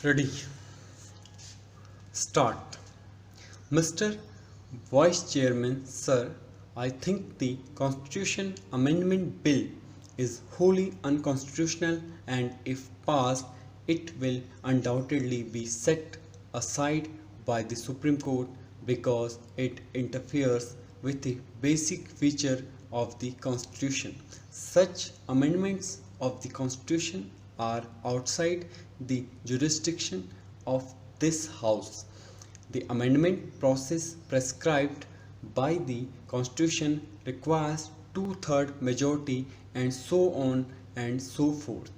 Ready. Start. Mr. Vice Chairman, Sir, I think the Constitution Amendment Bill is wholly unconstitutional, and if passed, it will undoubtedly be set aside by the Supreme Court because it interferes with the basic feature of the Constitution. Such amendments of the Constitution are outside the jurisdiction of this House. The amendment process prescribed by the Constitution requires two-thirds majority and so on and so forth.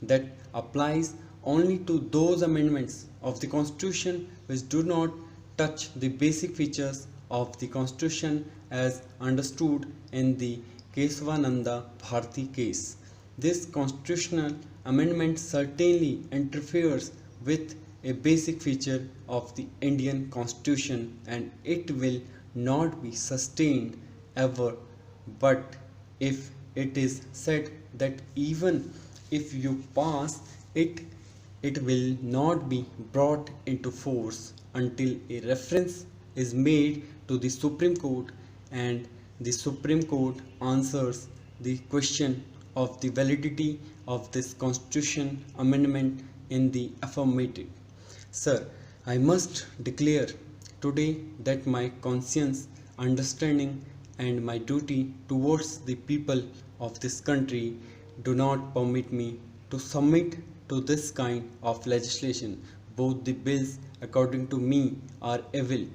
That applies only to those amendments of the Constitution which do not touch the basic features of the Constitution as understood in the Kesavananda Bharati case. This constitutional amendment certainly interferes with a basic feature of the Indian Constitution, and it will not be sustained ever. But if it is said that even if you pass it, it will not be brought into force until a reference is made to the Supreme Court and the Supreme Court answers the question of the validity of this Constitution amendment in the affirmative. Sir, I must declare today that my conscience, understanding, and my duty towards the people of this country do not permit me to submit to this kind of legislation. Both the bills, according to me, are evil.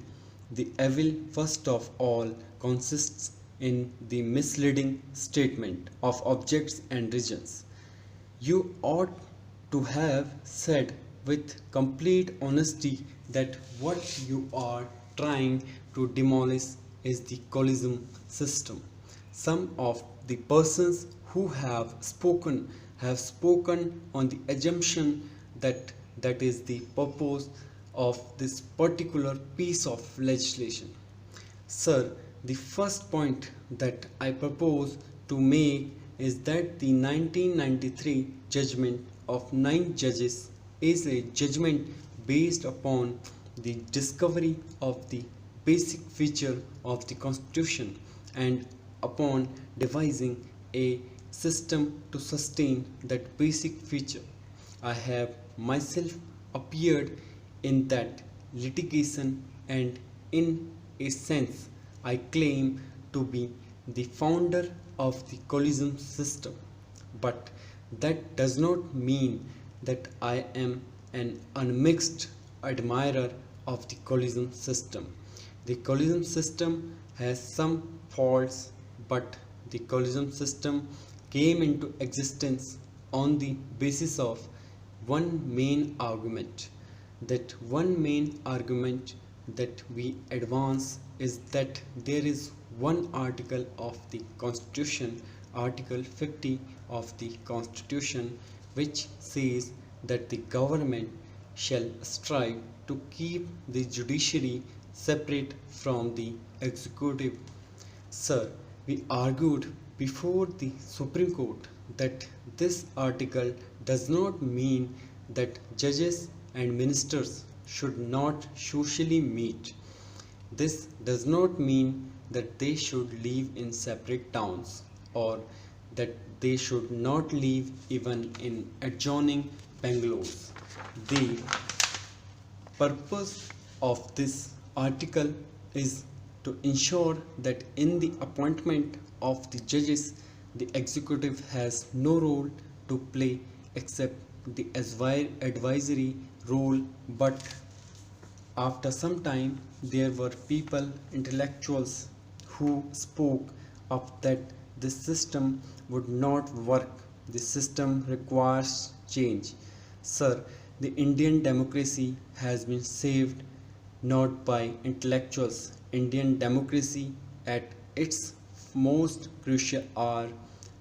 The evil, first of all, consists in the misleading statement of objects and regions. You ought to have said with complete honesty that what you are trying to demolish is the collism system. Some of the persons who have spoken on the assumption that that is the purpose of this particular piece of legislation. Sir, the first point that I propose to make is that the 1993 judgment of 9 judges is a judgment based upon the discovery of the basic feature of the Constitution and upon devising a system to sustain that basic feature. I have myself appeared in that litigation, and in a sense I claim to be the founder of the collism system. But that does not mean that I am an unmixed admirer of the collism system. The collism system has some faults, but the collism system came into existence on the basis of one main argument. That one main argument that we advance is that there is one article of the Constitution, Article 50 of the Constitution, which says that the government shall strive to keep the judiciary separate from the executive. Sir, we argued before the Supreme Court that this article does not mean that judges and ministers should not socially meet. This does not mean that they should live in separate towns or that they should not live even in adjoining bungalows. The purpose of this article is to ensure that in the appointment of the judges, the executive has no role to play except the advisory role. But after some time there were people, intellectuals, who spoke up that this system would not work. The system requires change. Sir, the Indian democracy has been saved not by intellectuals. Indian democracy at its most crucial hour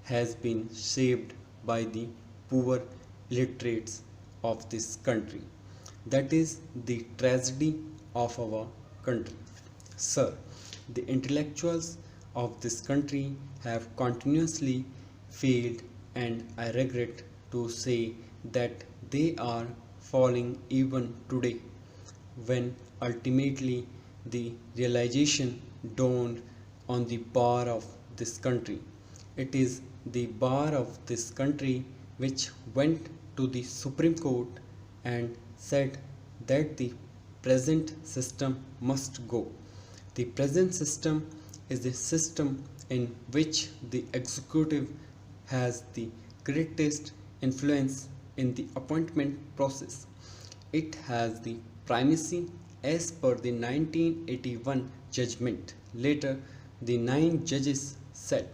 has been saved by the poor illiterates of this country. That is the tragedy of our country. Sir, the intellectuals of this country have continuously failed, and I regret to say that they are falling even today, when ultimately the realization dawned on the bar of this country. It is the bar of this country which went to the Supreme Court and said that the present system must go. The present system is a system in which the executive has the greatest influence in the appointment process. It has the primacy as per the 1981 judgment. Later, the 9 judges said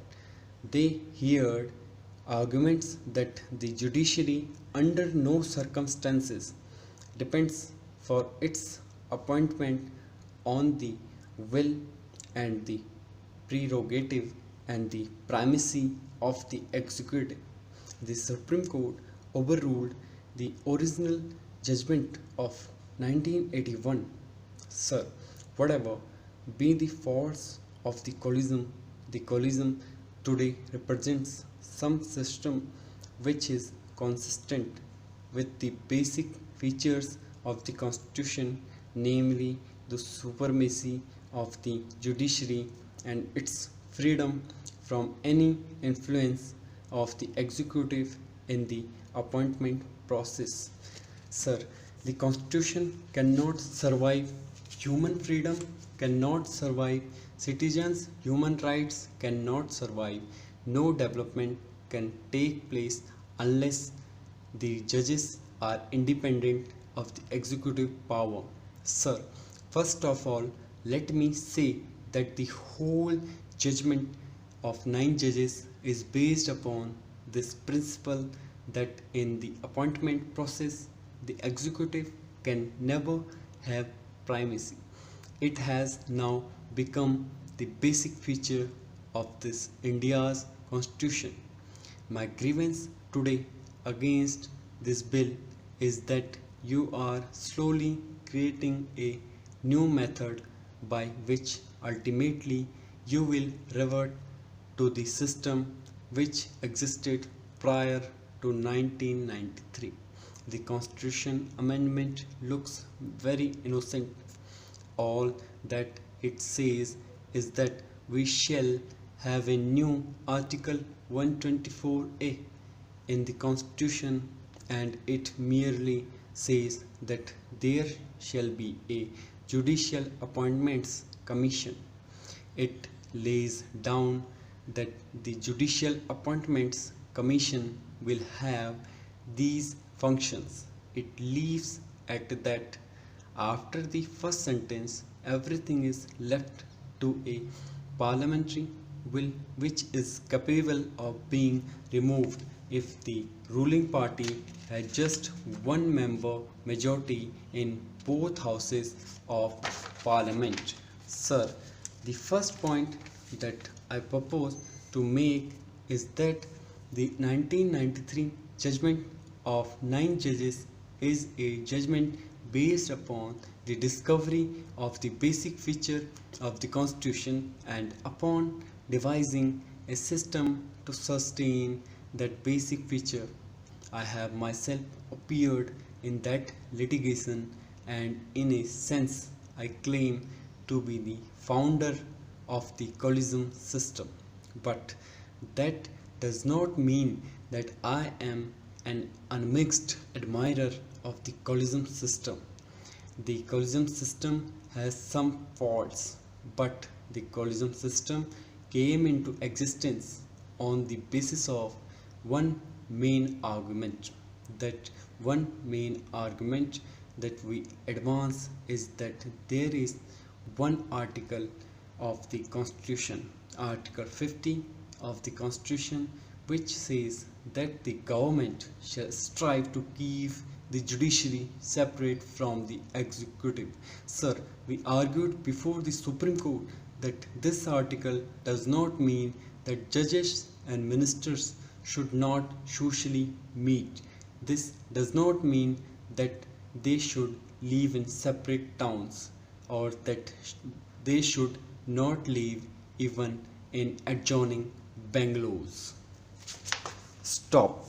they heard arguments that the judiciary under no circumstances depends for its appointment on the will and the prerogative and the primacy of the executive. The Supreme Court overruled the original judgment of 1981. Sir, whatever be the faults of the collision today represents some system which is consistent with the basic features of the Constitution, namely the supremacy of the judiciary and its freedom from any influence of the executive in the appointment process. Sir, the Constitution cannot survive human freedom, cannot survive citizens' human rights, cannot survive. No development can take place unless the judges are independent of the executive power. Sir, first of all, let me say that the whole judgment of 9 judges is based upon this principle that in the appointment process the executive can never have primacy. It has now become the basic feature of this India's constitution. My grievance today against this bill is that you are slowly creating a new method by which ultimately you will revert to the system which existed prior to 1993. The Constitution Amendment looks very innocent. All that it says is that we shall have a new Article 124A in the Constitution, and it merely says that there shall be a Judicial Appointments Commission. It lays down that the Judicial Appointments Commission will have these functions. It leaves at that. After the first sentence, everything is left to a parliamentary will which is capable of being removed if the ruling party had just one member majority in both houses of parliament. Sir, the first point that I propose to make is that the 1993 judgment of 9 judges is a judgment based upon the discovery of the basic feature of the Constitution and upon devising a system to sustain that basic feature. I have myself appeared in that litigation, and in a sense I claim to be the founder of the collision system. But that does not mean that I am an unmixed admirer of the collision system. The collision system has some faults, but the collision system came into existence on the basis of one main argument. That one main argument that we advance is that there is one article of the Constitution, Article 50 of the Constitution, which says that the government shall strive to keep the judiciary separate from the executive. Sir, we argued before the Supreme Court that this article does not mean that judges and ministers should not socially meet. This does not mean that they should live in separate towns or that they should not live even in adjoining bungalows. Stop.